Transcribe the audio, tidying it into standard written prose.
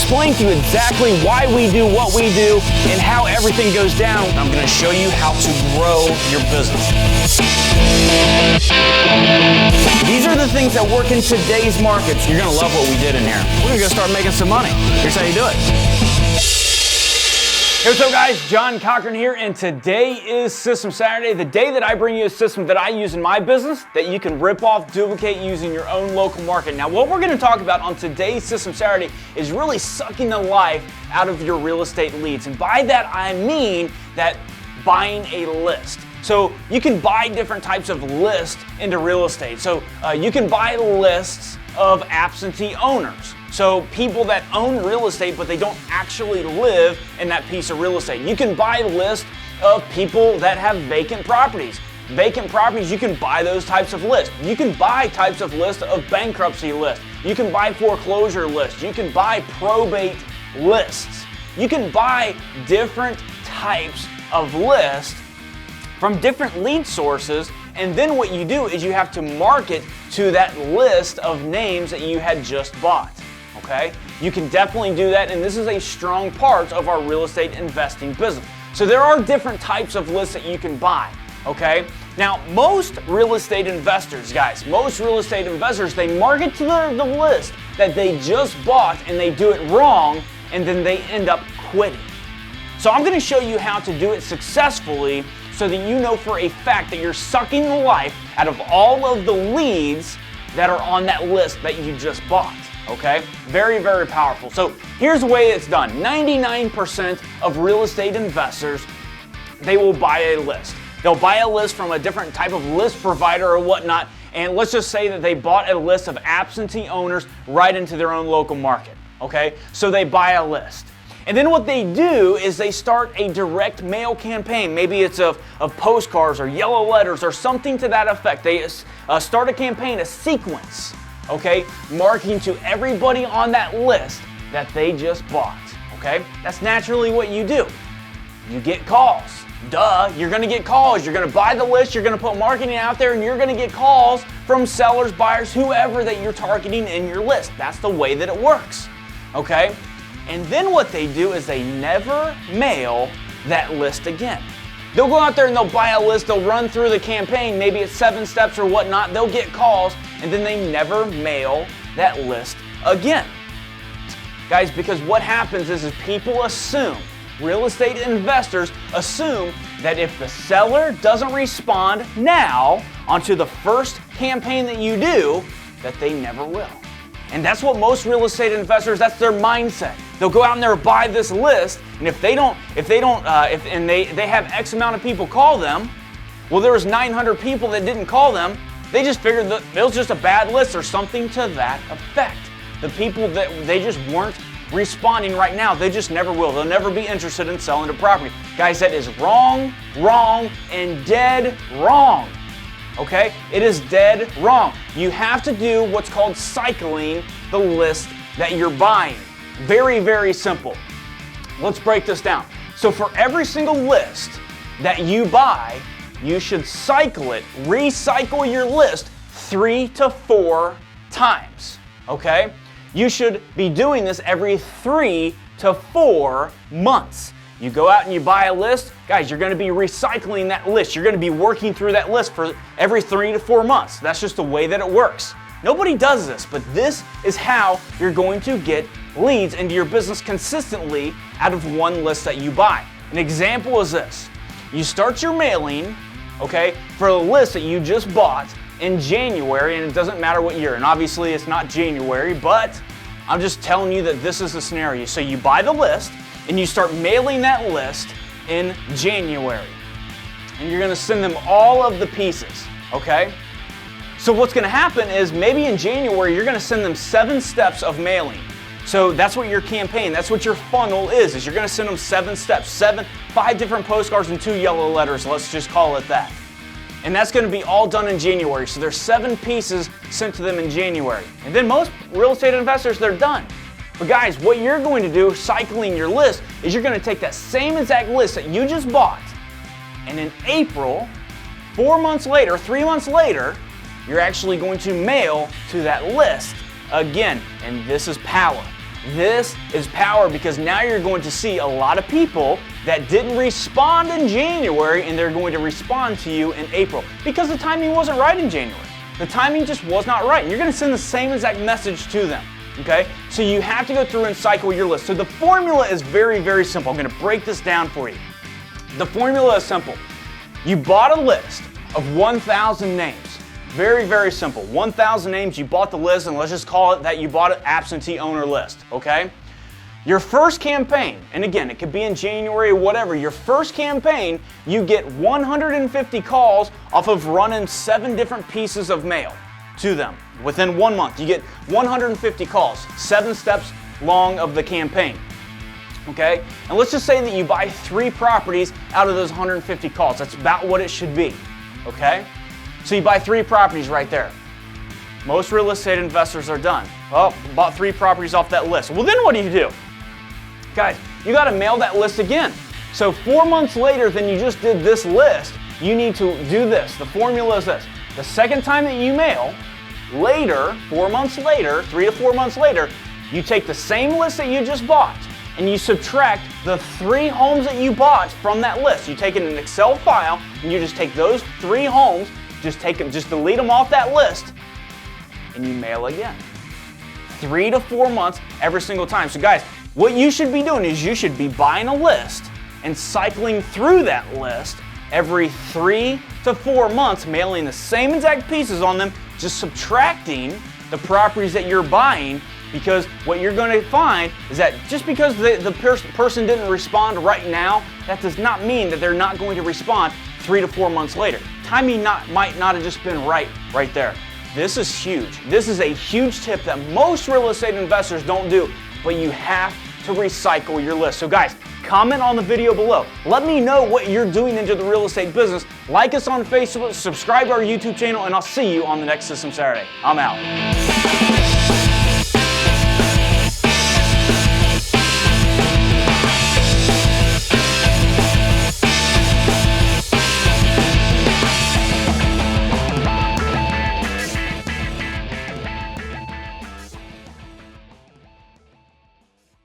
explain to you exactly why we do what we do and how everything goes down. I'm going to show you how to grow your business. These are the things that work in today's markets. You're going to love what we did in here. We're going to start making some money. Here's how you do it. Hey, what's up guys? John Cochran here, and today is System Saturday, the day that I bring you a system that I use in my business that you can rip off, duplicate using your own local market. Now, what we're going to talk about on today's System Saturday is really sucking the life out of your real estate leads. And by that, I mean that buying a list. So you can buy different types of lists into real estate. So you can buy lists of absentee owners. So people that own real estate, but they don't actually live in that piece of real estate. You can buy a list of people that have vacant properties. Vacant properties, you can buy those types of lists. You can buy types of lists of bankruptcy lists. You can buy foreclosure lists. You can buy probate lists. You can buy different types of lists from different lead sources, and then what you do is you have to market to that list of names that you had just bought. Okay? You can definitely do that, and this is a strong part of our real estate investing business. So there are different types of lists that you can buy. Okay? Now, most real estate investors, guys, they market to the list that they just bought, and they do it wrong, and then they end up quitting. So I'm going to show you how to do it successfully so that you know for a fact that you're sucking the life out of all of the leads that are on that list that you just bought. Okay? Very, very powerful. So here's the way it's done. 99% of real estate investors, they will buy a list. They'll buy a list from a different type of list provider or whatnot, and let's just say that they bought a list of absentee owners right into their own local market. Okay? So they buy a list. And then what they do is they start a direct mail campaign. Maybe it's of postcards or yellow letters or something to that effect. They start a campaign, a sequence, okay, marketing to everybody on that list that they just bought, okay? That's naturally what you do. You get calls. Duh, you're gonna get calls. You're gonna buy the list, you're gonna put marketing out there, and you're gonna get calls from sellers, buyers, whoever that you're targeting in your list. That's the way that it works, okay? And then what they do is they never mail that list again. They'll go out there and they'll buy a list, they'll run through the campaign, maybe it's 7 steps or whatnot, they'll get calls, and then they never mail that list again. Guys, because what happens is people assume, real estate investors assume that if the seller doesn't respond now onto the first campaign that you do, that they never will. And that's what most real estate investors, that's their mindset. They'll go out and they'll buy this list, and if they have X amount of people call them, well, there was 900 people that didn't call them. They just figured that it was just a bad list or something to that effect. The people that they just weren't responding right now, they just never will. They'll never be interested in selling the property. Guys, that is wrong, and dead wrong. Okay? It is dead wrong. You have to do what's called cycling the list that you're buying. Very, very simple. Let's break this down. So for every single list that you buy, you should cycle it, recycle your list 3 to 4 times. Okay? You should be doing this every 3 to 4 months. You go out and you buy a list, guys, you're going to be recycling that list. You're going to be working through that list for every 3 to 4 months. That's just the way that it works. Nobody does this, but this is how you're going to get leads into your business consistently out of one list that you buy. An example is this. You start your mailing, okay, for a list that you just bought in January, and it doesn't matter what year, and obviously it's not January, but I'm just telling you that this is the scenario. So you buy the list, and you start mailing that list in January. And you're gonna send them all of the pieces, okay? So what's gonna happen is maybe in January, you're gonna send them 7 steps of mailing. So that's what your campaign, that's what your funnel is you're gonna send them 7 steps, 5 different postcards and 2 yellow letters, let's just call it that. And that's gonna be all done in January. So there's 7 pieces sent to them in January. And then most real estate investors, they're done. But guys, what you're going to do, cycling your list, is you're going to take that same exact list that you just bought, and in April, 4 months later, 3 months later, you're actually going to mail to that list again. And this is power. This is power because now you're going to see a lot of people that didn't respond in January and they're going to respond to you in April because the timing wasn't right in January. The timing just was not right. You're going to send the same exact message to them. Okay? So you have to go through and cycle your list. So the formula is very, very simple. I'm going to break this down for you. The formula is simple. You bought a list of 1,000 names. Very, very simple. 1,000 names, you bought the list, and let's just call it that you bought an absentee owner list, okay? Your first campaign, and again, it could be in January or whatever, your first campaign, you get 150 calls off of running 7 different pieces of mail to them. Within 1 month, you get 150 calls, 7 steps long of the campaign, okay? And let's just say that you buy 3 properties out of those 150 calls. That's about what it should be, okay? So you buy 3 properties right there. Most real estate investors are done. Oh, bought 3 properties off that list. Well, then what do? Guys, you got to mail that list again. So 4 months later than you just did this list, you need to do this. The formula is this. The second time that you mail, later, 4 months later, 3 to 4 months later, you take the same list that you just bought and you subtract the 3 homes that you bought from that list. You take it in an Excel file and you just take those 3 homes, just delete them off that list, and you mail again. 3 to 4 months every single time. So guys, what you should be doing is you should be buying a list and cycling through that list every 3 to 4 months, mailing the same exact pieces on them, just subtracting the properties that you're buying, because what you're going to find is that just because the person didn't respond right now, that does not mean that they're not going to respond 3 to 4 months later. Timing might not have just been right there. This is huge. This is a huge tip that most real estate investors don't do, but you have to recycle your list. So guys, comment on the video below. Let me know what you're doing into the real estate business. Like us on Facebook, subscribe to our YouTube channel, and I'll see you on the next System Saturday. I'm out.